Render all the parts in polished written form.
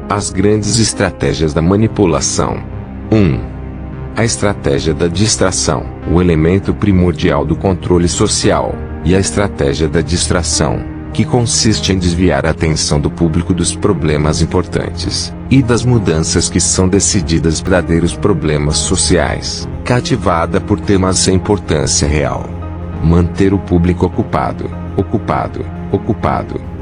As grandes estratégias da manipulação. 1. A estratégia da distração, o elemento primordial do controle social, e a estratégia da distração, que consiste em desviar a atenção do público dos problemas importantes, e das mudanças que são decididas verdadeiros problemas sociais, cativada por temas sem importância real. Manter o público ocupado,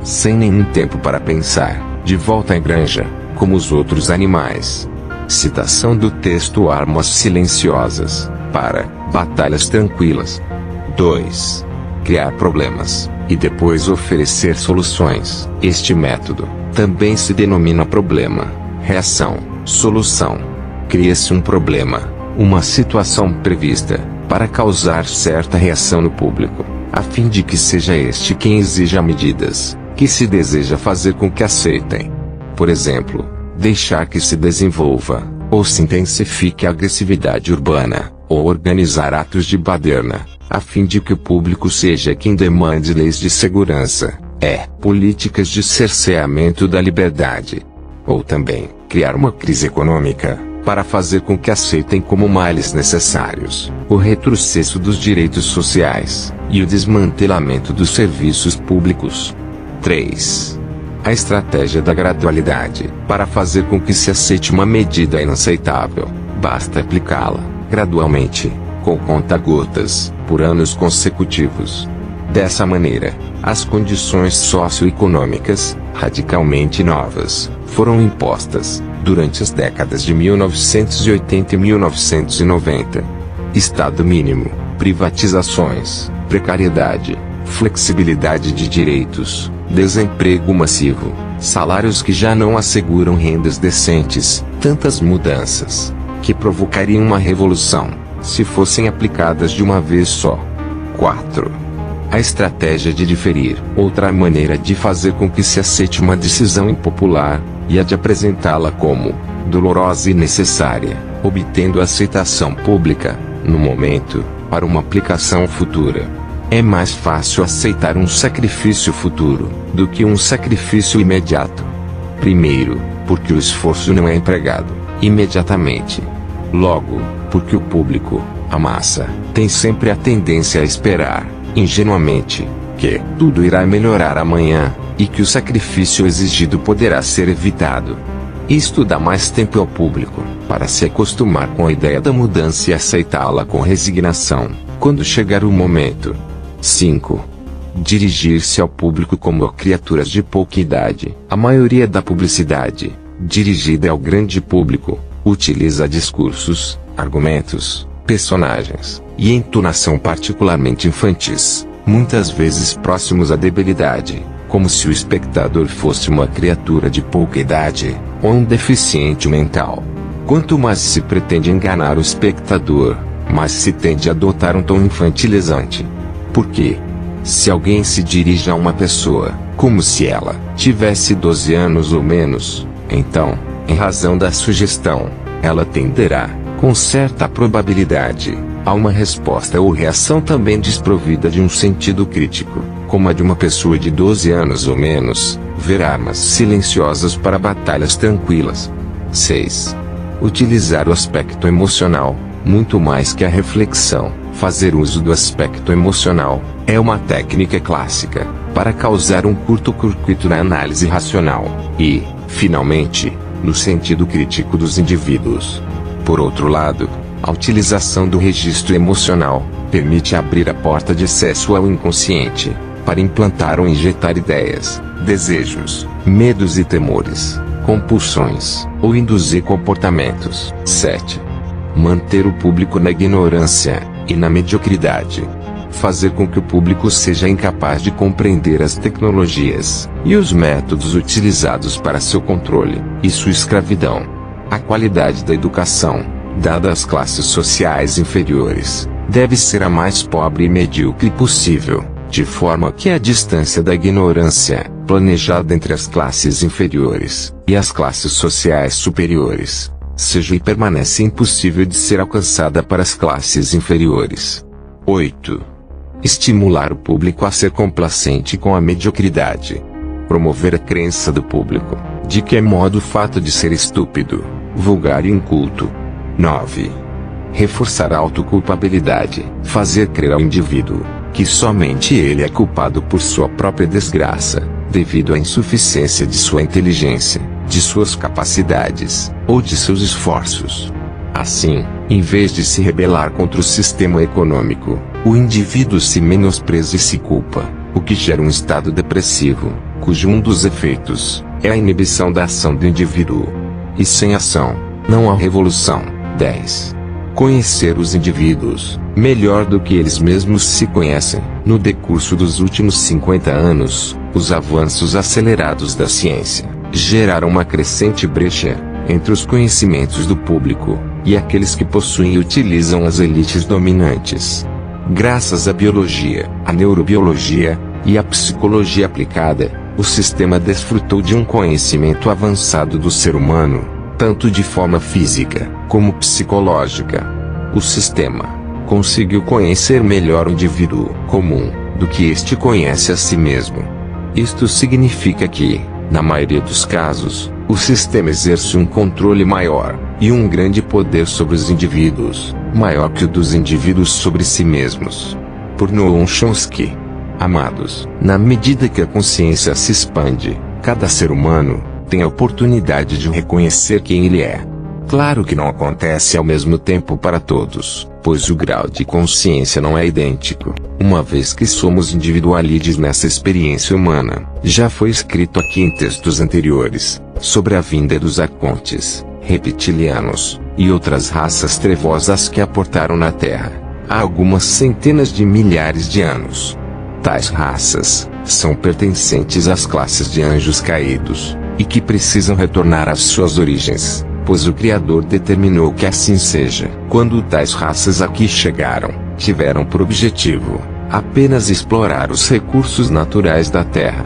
sem nenhum tempo para pensar, de volta à granja, como os outros animais. Citação do texto: armas silenciosas, para batalhas tranquilas. 2. Criar problemas, e depois oferecer soluções. Este método também se denomina problema, reação, solução. Cria-se um problema, uma situação prevista, para causar certa reação no público, a fim de que seja este quem exija medidas, que se deseja fazer com que aceitem. Por exemplo, deixar que se desenvolva, ou se intensifique a agressividade urbana, ou organizar atos de baderna, a fim de que o público seja quem demande leis de segurança, políticas de cerceamento da liberdade. Ou também, criar uma crise econômica, para fazer com que aceitem como males necessários, o retrocesso dos direitos sociais, e o desmantelamento dos serviços públicos. 3. A estratégia da gradualidade, para fazer com que se aceite uma medida inaceitável, basta aplicá-la, gradualmente, com conta-gotas, por anos consecutivos. Dessa maneira, as condições socioeconômicas, radicalmente novas, foram impostas, durante as décadas de 1980 e 1990. Estado mínimo, privatizações, precariedade, flexibilidade de direitos, desemprego massivo, salários que já não asseguram rendas decentes, tantas mudanças, que provocariam uma revolução, se fossem aplicadas de uma vez só. 4. A estratégia de diferir, outra maneira de fazer com que se aceite uma decisão impopular, e a de apresentá-la como dolorosa e necessária, obtendo aceitação pública, no momento, para uma aplicação futura. É mais fácil aceitar um sacrifício futuro, do que um sacrifício imediato. Primeiro, porque o esforço não é empregado imediatamente. Logo, porque o público, a massa, tem sempre a tendência a esperar, ingenuamente, que tudo irá melhorar amanhã, e que o sacrifício exigido poderá ser evitado. Isto dá mais tempo ao público, para se acostumar com a ideia da mudança e aceitá-la com resignação, quando chegar o momento. 5. Dirigir-se ao público como a criaturas de pouca idade. A maioria da publicidade, dirigida ao grande público, utiliza discursos, argumentos, personagens, e entonação particularmente infantis, muitas vezes próximos à debilidade, como se o espectador fosse uma criatura de pouca idade, ou um deficiente mental. Quanto mais se pretende enganar o espectador, mais se tende a adotar um tom infantilizante. Porque, se alguém se dirige a uma pessoa, como se ela tivesse 12 anos ou menos, então, em razão da sugestão, ela tenderá, com certa probabilidade, a uma resposta ou reação também desprovida de um sentido crítico, como a de uma pessoa de 12 anos ou menos, ver armas silenciosas para batalhas tranquilas. 6. Utilizar o aspecto emocional, muito mais que a reflexão. Fazer uso do aspecto emocional, é uma técnica clássica, para causar um curto-circuito na análise racional, e, finalmente, no sentido crítico dos indivíduos. Por outro lado, a utilização do registro emocional, permite abrir a porta de acesso ao inconsciente, para implantar ou injetar ideias, desejos, medos e temores, compulsões, ou induzir comportamentos. 7. Manter o público na ignorância e na mediocridade. Fazer com que o público seja incapaz de compreender as tecnologias e os métodos utilizados para seu controle e sua escravidão. A qualidade da educação, dada às classes sociais inferiores, deve ser a mais pobre e medíocre possível, de forma que a distância da ignorância, planejada entre as classes inferiores e as classes sociais superiores, seja e permanece impossível de ser alcançada para as classes inferiores. 8. Estimular o público a ser complacente com a mediocridade. Promover a crença do público, De que modo o fato de ser estúpido, vulgar e inculto. 9. Reforçar a autoculpabilidade, fazer crer ao indivíduo que somente ele é culpado por sua própria desgraça, devido à insuficiência de sua inteligência, de suas capacidades, ou de seus esforços. Assim, em vez de se rebelar contra o sistema econômico, o indivíduo se menospreza e se culpa, o que gera um estado depressivo, cujo um dos efeitos é a inibição da ação do indivíduo. E sem ação, não há revolução. 10. Conhecer os indivíduos, melhor do que eles mesmos se conhecem. No decurso dos últimos 50 anos, os avanços acelerados da ciência geraram uma crescente brecha entre os conhecimentos do público e aqueles que possuem e utilizam as elites dominantes. Graças à biologia, à neurobiologia e à psicologia aplicada, o sistema desfrutou de um conhecimento avançado do ser humano, tanto de forma física como psicológica. O sistema conseguiu conhecer melhor o indivíduo comum do que este conhece a si mesmo. Isto significa que, na maioria dos casos, o sistema exerce um controle maior e um grande poder sobre os indivíduos, maior que o dos indivíduos sobre si mesmos. Por Noam Chomsky. Amados, na medida que a consciência se expande, cada ser humano tem a oportunidade de reconhecer quem ele é. Claro que não acontece ao mesmo tempo para todos, pois o grau de consciência não é idêntico, uma vez que somos individualidades nessa experiência humana. Já foi escrito aqui em textos anteriores, sobre a vinda dos arcontes, reptilianos, e outras raças trevosas que aportaram na Terra, há algumas centenas de milhares de anos. Tais raças são pertencentes às classes de anjos caídos, e que precisam retornar às suas origens, pois o Criador determinou que assim seja. Quando tais raças aqui chegaram, tiveram por objetivo apenas explorar os recursos naturais da Terra.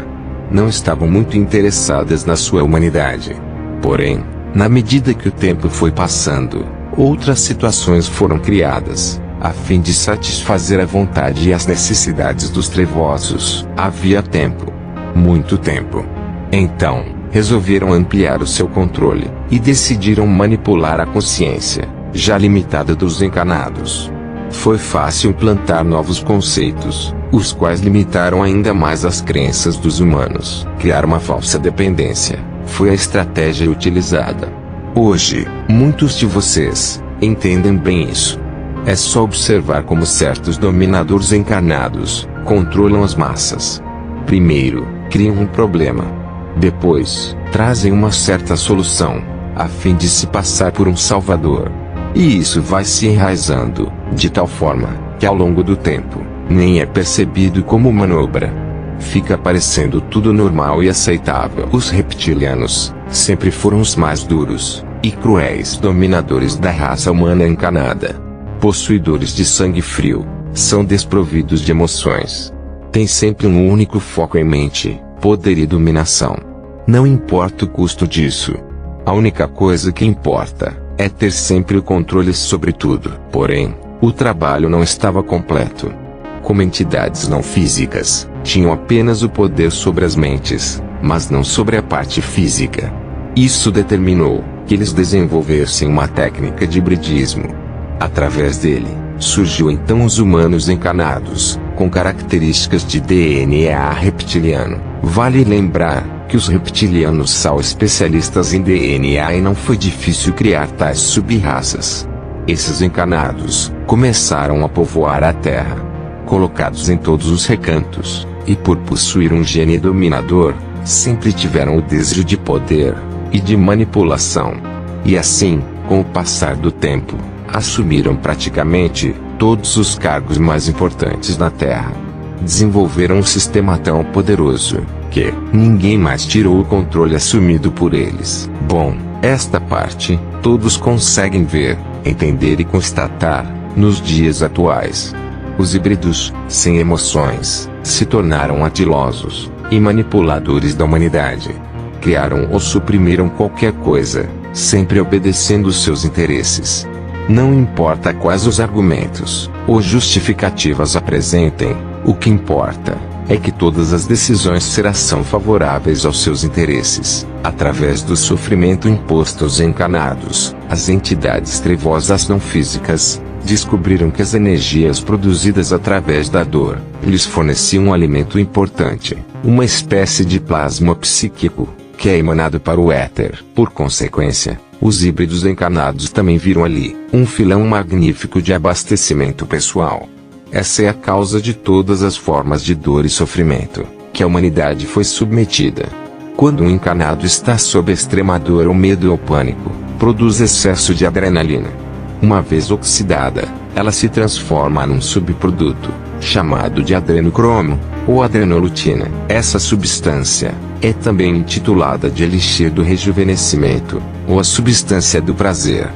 Não estavam muito interessadas na sua humanidade. Porém, na medida que o tempo foi passando, outras situações foram criadas, a fim de satisfazer a vontade e as necessidades dos trevosos. Havia tempo. Muito tempo. Então, resolveram ampliar o seu controle, e decidiram manipular a consciência, já limitada dos encanados. Foi fácil implantar novos conceitos, os quais limitaram ainda mais as crenças dos humanos. Criar uma falsa dependência foi a estratégia utilizada. Hoje, muitos de vocês entendem bem isso. É só observar como certos dominadores encarnados controlam as massas. Primeiro, criam um problema. Depois, trazem uma certa solução, a fim de se passar por um salvador. E isso vai se enraizando, de tal forma, que ao longo do tempo, nem é percebido como manobra. Fica parecendo tudo normal e aceitável. Os reptilianos sempre foram os mais duros e cruéis dominadores da raça humana encarnada. Possuidores de sangue frio, são desprovidos de emoções. Têm sempre um único foco em mente: poder e dominação. Não importa o custo disso. A única coisa que importa é ter sempre o controle sobre tudo. Porém, o trabalho não estava completo. Como entidades não físicas, tinham apenas o poder sobre as mentes, mas não sobre a parte física. Isso determinou que eles desenvolvessem uma técnica de hibridismo. Através dele, surgiu então os humanos encarnados, com características de DNA reptiliano. Vale lembrar que os reptilianos são especialistas em DNA e não foi difícil criar tais sub-raças. Esses encarnados começaram a povoar a Terra, colocados em todos os recantos, e por possuir um gene dominador, sempre tiveram o desejo de poder e de manipulação. E assim, com o passar do tempo, assumiram praticamente todos os cargos mais importantes na Terra. Desenvolveram um sistema tão poderoso que ninguém mais tirou o controle assumido por eles. Bom, esta parte todos conseguem ver, entender e constatar nos dias atuais. Os híbridos, sem emoções, se tornaram atilosos e manipuladores da humanidade. Criaram ou suprimiram qualquer coisa, sempre obedecendo seus interesses. Não importa quais os argumentos ou justificativas apresentem, o que importa é que todas as decisões serão favoráveis aos seus interesses. Através do sofrimento imposto aos encarnados, as entidades trevosas não físicas descobriram que as energias produzidas através da dor lhes forneciam um alimento importante, uma espécie de plasma psíquico, que é emanado para o éter. Por consequência, os híbridos encarnados também viram ali um filão magnífico de abastecimento pessoal. Essa é a causa de todas as formas de dor e sofrimento que a humanidade foi submetida. Quando um encarnado está sob extrema dor ou medo ou pânico, produz excesso de adrenalina. Uma vez oxidada, ela se transforma num subproduto, chamado de adrenocromo, ou adrenolutina. Essa substância é também intitulada de elixir do rejuvenescimento, ou a substância do prazer.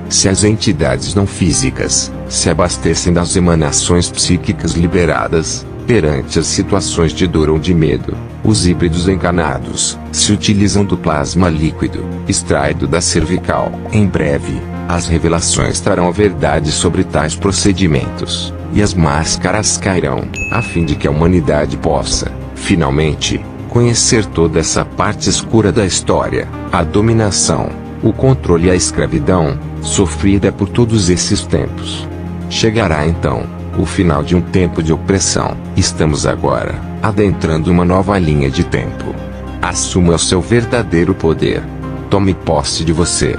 Se as entidades não físicas se abastecem das emanações psíquicas liberadas perante as situações de dor ou de medo, os híbridos encarnados se utilizam do plasma líquido, extraído da cervical. Em breve, as revelações trarão a verdade sobre tais procedimentos, e as máscaras cairão, a fim de que a humanidade possa, finalmente, conhecer toda essa parte escura da história, a dominação, o controle e a escravidão, sofrida por todos esses tempos. Chegará então o final de um tempo de opressão. Estamos agora adentrando uma nova linha de tempo. Assuma o seu verdadeiro poder. Tome posse de você.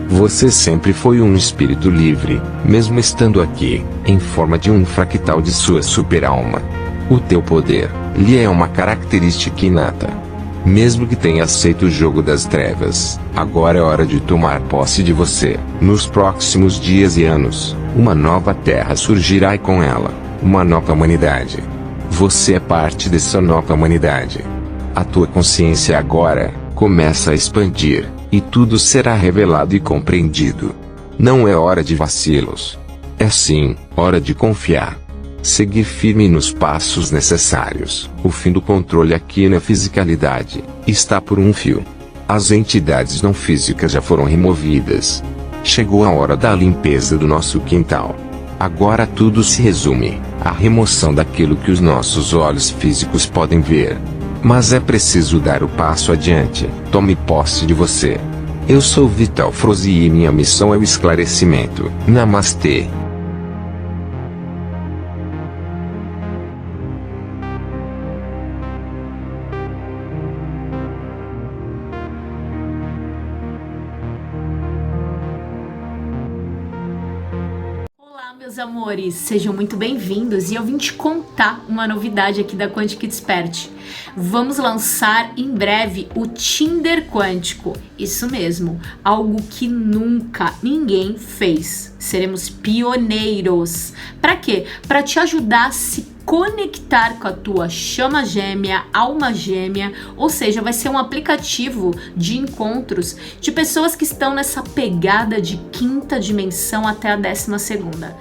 Você sempre foi um espírito livre, mesmo estando aqui, em forma de um fractal de sua super-alma. O teu poder lhe é uma característica inata. Mesmo que tenha aceito o jogo das trevas, agora é hora de tomar posse de você. Nos próximos dias e anos, uma nova terra surgirá e com ela, uma nova humanidade. Você é parte dessa nova humanidade. A tua consciência agora começa a expandir, e tudo será revelado e compreendido. Não é hora de vacilos. É sim, hora de confiar. Seguir firme nos passos necessários. O fim do controle aqui na fisicalidade está por um fio. As entidades não físicas já foram removidas. Chegou a hora da limpeza do nosso quintal. Agora tudo se resume à remoção daquilo que os nossos olhos físicos podem ver. Mas é preciso dar o passo adiante. Tome posse de você. Eu sou Vital Frozi e minha missão é o esclarecimento. Namastê. Meus amores, sejam muito bem-vindos e eu vim te contar uma novidade aqui da Quantic Expert. Vamos lançar em breve o Tinder Quântico, isso mesmo, algo que nunca ninguém fez. Seremos pioneiros. Para quê? Para te ajudar a se conectar com a tua chama gêmea, alma gêmea, ou seja, vai ser um aplicativo de encontros de pessoas que estão nessa pegada de quinta dimensão até a 12ª.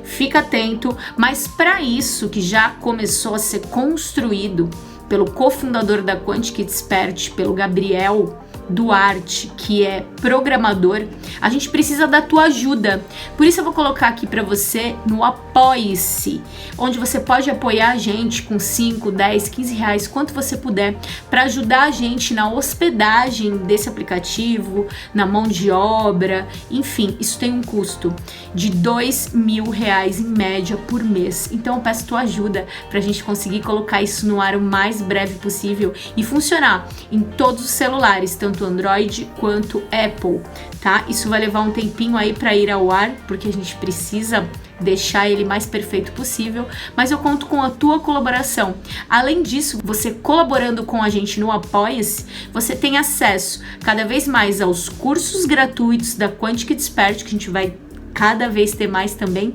Fica atento, mas para isso que já começou a ser construído pelo cofundador da Quantic Expert, pelo Gabriel Duarte, que é programador, a gente precisa da tua ajuda. Por isso eu vou colocar aqui para você no Apoie-se, onde você pode apoiar a gente com 5, 10, 15 reais, quanto você puder, para ajudar a gente na hospedagem desse aplicativo, na mão de obra, enfim, isso tem um custo de R$2.000 em média por mês. Então eu peço tua ajuda para a gente conseguir colocar isso no ar o mais breve possível e funcionar em todos os celulares, tanto Android quanto Apple, tá? Isso vai levar um tempinho aí para ir ao ar, porque a gente precisa deixar ele mais perfeito possível, mas eu conto com a tua colaboração. Além disso, você colaborando com a gente no Apoia-se, você tem acesso cada vez mais aos cursos gratuitos da Quantic Expert, que a gente vai cada vez ter mais também,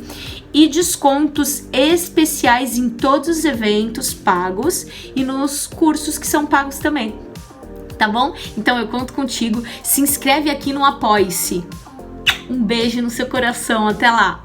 e descontos especiais em todos os eventos pagos e nos cursos que são pagos também. Tá bom? Então eu conto contigo. Se inscreve aqui no Apoie-se. Um beijo no seu coração. Até lá!